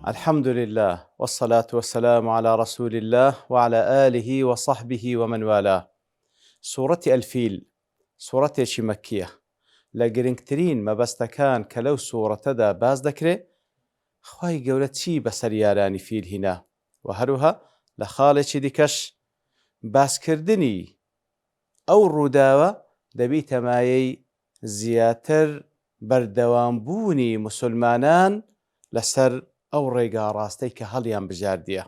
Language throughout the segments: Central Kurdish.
الحمد لله والصلاة والسلام على رسول الله وعلى آله وصحبه ومن والاه. سورة الفيل سورة مكية لە گرنگترین مەبەستەکان کە لەو سوورەتەدا باز دەکرێت خوای گەورە چی بەسەر یارانی فیل هینا و هەروها لە خاڵێکی دیکەش باسکردنی ئەو ڕووداوە دەبیتە مایەی زیاتر بەردەوامبوونی موسڵمانان لەسەر ئەو ڕێگا ڕاستەی کە هەڵیان بژاردیە.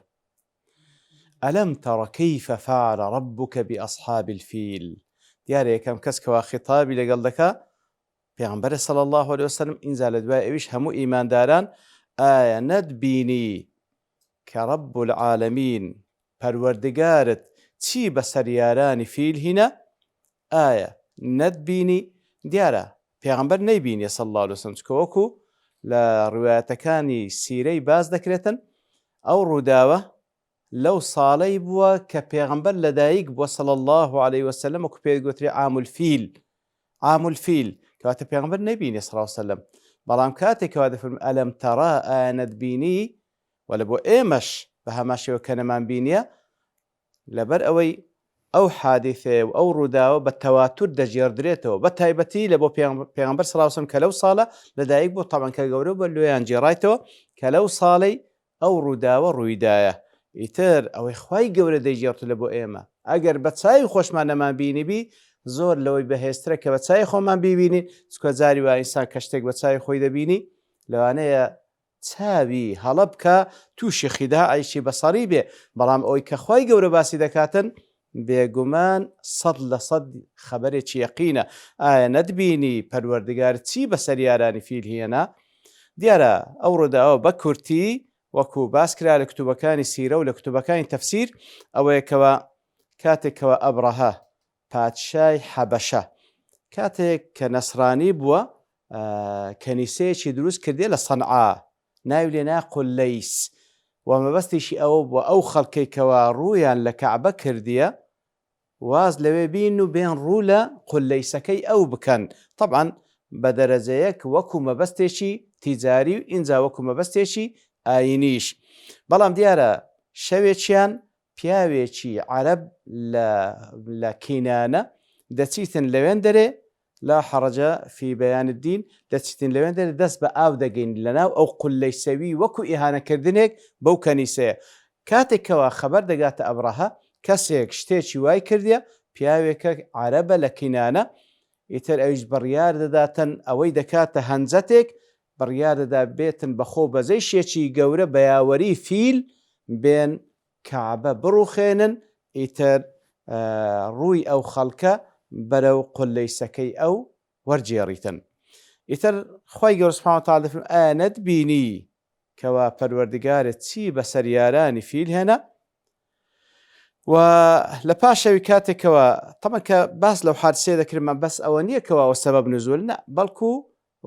ئەلەم تەڕە کەیفە فەعەلە ڕەبوکە بئەصحاب الفیل. دیارە یەکەم کەس کەوا خیتابی لەگەڵ دەکا پێغەمبەر صلی الله علیه وسلم، ئینجا لە دوای ئەویش هەموو ئیمانداران ئایا نەتبینی کە ڕەب العالەمین پەروەردگارت چی بەسەر یارانی فیل هینە؟ ئایا نەتبینی؟ دیارە پێغەمبەر نەیبینی صلی الله علیه وسلم، چکە وەکو لە ڕوایەتەکانی سیرەی باز دەکرێتن ئەو ڕووداوە لەو ساڵەی بووە کە پێغەمبەر لەدایک بووە صلی الله علیه وسلم، وەکو پێ گوترێ عام الفیل کەواتە پێغەمبەر نەبینی صلی الله علیه وسلم، بەڵام کاتێکەوە دەفەرمێ ئەلەم تەڕا ئایا نەتبینی، وەلە بۆ ئێمەش بە هەمان شێوە کە نەمان بینیە لەبەر ئەوەی ئەو حادیثەیە و ئەو ڕووداوە بە تەواتر دەژێردرێتەوە، بە تایبەتی لە بۆ پێغەمبەر صلی الله علیه وسلم کە لەو ساڵە لەدایک بوو، تەبەن کە گەورە بە لۆیان جێڕایتەوە کە لەو ساڵەی ئەو ڕووداوە ڕوویدایە. ئیتر ئەوەی خوای گەورە دەیژێڕێت لە بۆ ئێمە ئەگەر بە چاوی خۆشمان نەمان بینیبی زۆر لەوەی بەهێزترە کە بە چاوی خۆمان بیبینی، چکە جاری وا ئینسان کە شتێک بە چاوی خۆی دەبینی لەوانەیە چاوی هەڵە بکە تووشی خیداعیشی بەسەری بێ، بەڵام ئەوەی کە خوای گەورە باسی دەکاتن بێگومان 100% خەبەرێکی یەقینە. ئایا نەتبینی پەروەردگار چی بەسەر یارانی فیل هێنا؟ دیارە ئەو ڕووداوە بە کورتی وەکو باس کرا لە کتوبەکانی سیرە و لە کتوبەکانی تەفسیر ئەوەیەکەوە کاتێکەوە ئەبرەهە پادشای حەبەشە کاتێک کە نەسرانی بووە کەنیسەیەکی دروست کردێ لە سەنعا، ناوی لێنا قولەیس، و مەبەستیشی ئەوە بووە ئەو خەڵکێکەوە ڕوویان لە کەعبە کردیە واز لەوێ بین و بێن ڕوو لە قولەیسەکەی ئەو بکەن، طبعاً بە دەرەجەیەک وەکو مەبەستێکی تیجاری و ئینجا وەکو مەبەستێکی ئاینیش. بەڵام دیارە شەوێکیان پیاوێکی عەرەب لە کینانە دەچیتن لەوێن دەرێ لا حەرەجە فی بەیان الدین، دەچیتن لەوێن دەرێ دەست بە ئاو دەگەین لەناو ئەو قولەیسەوی وەکو ئیهانەکردنێک بەو کەنیسەیە. کاتێکەوە خەبەر دەگاتە ئەبرەهە کەسێک شتێکی وای کردیە پیاوێکە عەرەبە لە کینانە، ئیتر ئەویش بڕیار دەداتن ئەوەی دەکاتە هەنجەتێک، بڕیار دەدا بێتن بەخۆ بەزەی شێکی گەورە بە یاوەری فیل بێن کەعبە بڕوخێنن، ئیتر ڕووی ئەو خەڵکە بەرەو قولەیسەکەی ئەو وەرجێڕیتن. ئیتر خوای گەورە سوبحانەهو وتەعالا دەفەرمێ ئایا نەتبینی کەوا پەروەردگارت چی بەسەر یارانی فیل هێنا؟ و لە پاشەوی کاتێکەوە تەمە کە باس لەو حادسەیە دەکرێتمان بەس ئەوە نییە کەوا ئەوە سەبەب نزول، نە، بەڵکو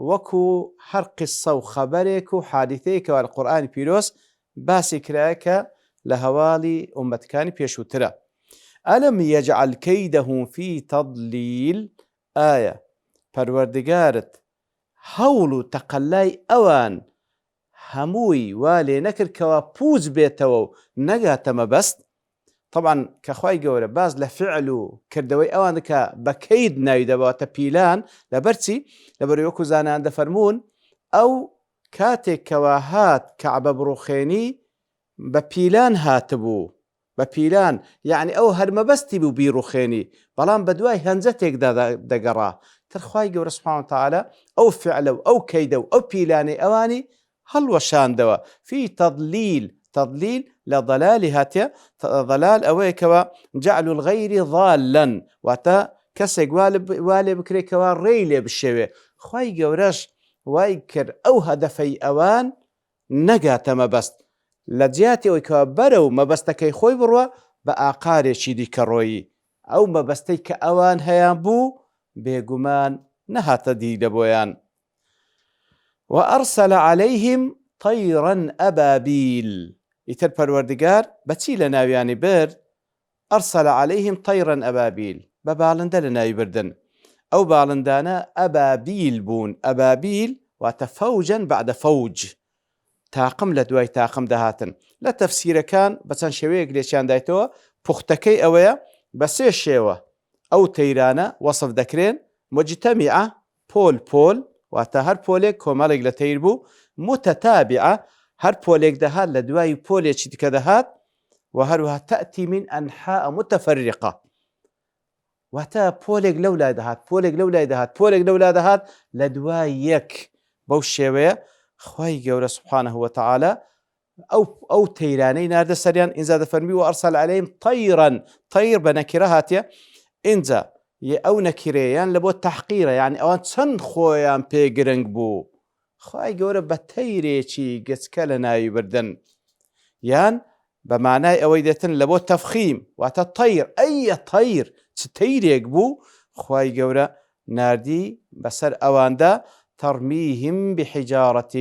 وەکو هەر قسە و خەبەرێک و حادیثەیەکەوە لە قورئانی پیرۆز باسی کرایە کە لە هەواڵی ئومەتەکانی پێشووترە. ئەلەم یەجعەل کەیدەهم فی تەضلیل، ئایا پەروەردگارت هەوڵ و تەقەلای ئەوان هەمووی وا لێ نەکردکەوە پووچ بێتەوە و نەگاتە مەبەست؟ طبعاً کە خوای گەورە باز لە فعل و کردەوەی ئەوان دەکا بە کەید ناوی دەبەوەتە پیلان، لەبەرچی؟ لەبەرەوەی وەکو زانایان دەفەرمون ئەو کاتێکەوە هات کەعبە بڕوخێنی بە پیلان هاتبوو، بە پیلان، یعنی ئەو هەر مەبەستی بوو بیڕوخێنی، بەڵام بە دوای هەنجەتێکدا دەگەڕا. تر خوای گەورە سوبحانەهو وتەعالا ئەو فعلە و ئەو کەیدە و ئەو پیلانەی ئەوانی هەڵوەشاندەوە فی تەضلیل. تەضلیل لە ضەلالی هاتێ، ضەلال ئەوەیەکەوە جەعل الغەیری ضالا، واتە کەسێک وا لێ بکرێتکەوە ڕێی لێ بشێوێ. خوای گەورەش وای کرد ئەو هەدەفەی ئەوان نەگاتە مەبەست، لە جیاتی ئەوەی کەوا بەرەو مەبەستەکەی خۆی بڕوە بە ئاقارێکی دیکە ڕۆیی، ئەو مەبەستەی کە ئەوان هەیان بوو بێگومان نەهاتە دی لە بۆیان. وأرسل عليهم طيرا أبابيل، ئیتر پەروەردگار بەچی لە ناویانی برد؟ أرسل عليهم طيرا أبابيل، بە باڵندە لە ناوی بردن. ئەو باڵندانە ئەبابیل بوون، ئەبابیل واتە فەوجەن بعدە فەوج، تاقم لە دوای تاقم دەهاتن لە تەفسیرەکان بەچەند شێوەیەک لێکیان دایتەوە پوختەکەی ئەوەیە بە سێ شێوە ئەو تەیرانە وەسف دەکرێن مجتەمیعە پۆل واتە هەر پۆلێک کۆمەڵێک لە تەیر بوو متتابعە هەر پۆلێک دەهات لە دوای پۆلێکی دیکە دەهات و هەروەها تەئتی من ئەنحاء متەفەرقە واتە پۆلێک لەو لای دەهات پۆلێک لەو لای دەهات لە دوای یەک بەو شێوەیە خوای گەورە سبحانه وتعالى ئەو تەیرانەی ناردە سەریان ئینجا دەفەرمی و ئەرسەل عەلەیهیم طەیرەن طەیر بە نەکیرە هاتیە ئینجا ئەو نەکیرەیان لە بۆ تەحقیرە یعنی ئەوان چەند خۆیان پێ گرنگ بوو خوای گەورە بە تەیرێکی گچکە لە ناوی بردن یان بە مانای ئەوەی دێتن لە بۆ تەفخیم واتە طەیر ئەیە طەیر چ تەیرێک بوو خوای گەورە ناردی بەسەر ئەواندا تەرمیهم بحیجارة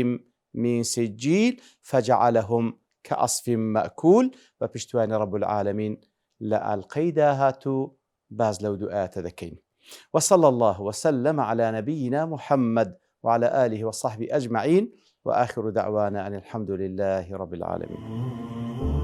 من سجیل فجعلهم كعصف مأكول بە پشتوانی رب العالمین لە ئەڵقەیدا هاتوو باز لەو دوو ئاەتە دەکەین وصلى الله وسلم على نبينا محمد وعلى آله وصحبه أجمعين وآخر دعوانا أن الحمد لله رب العالمين.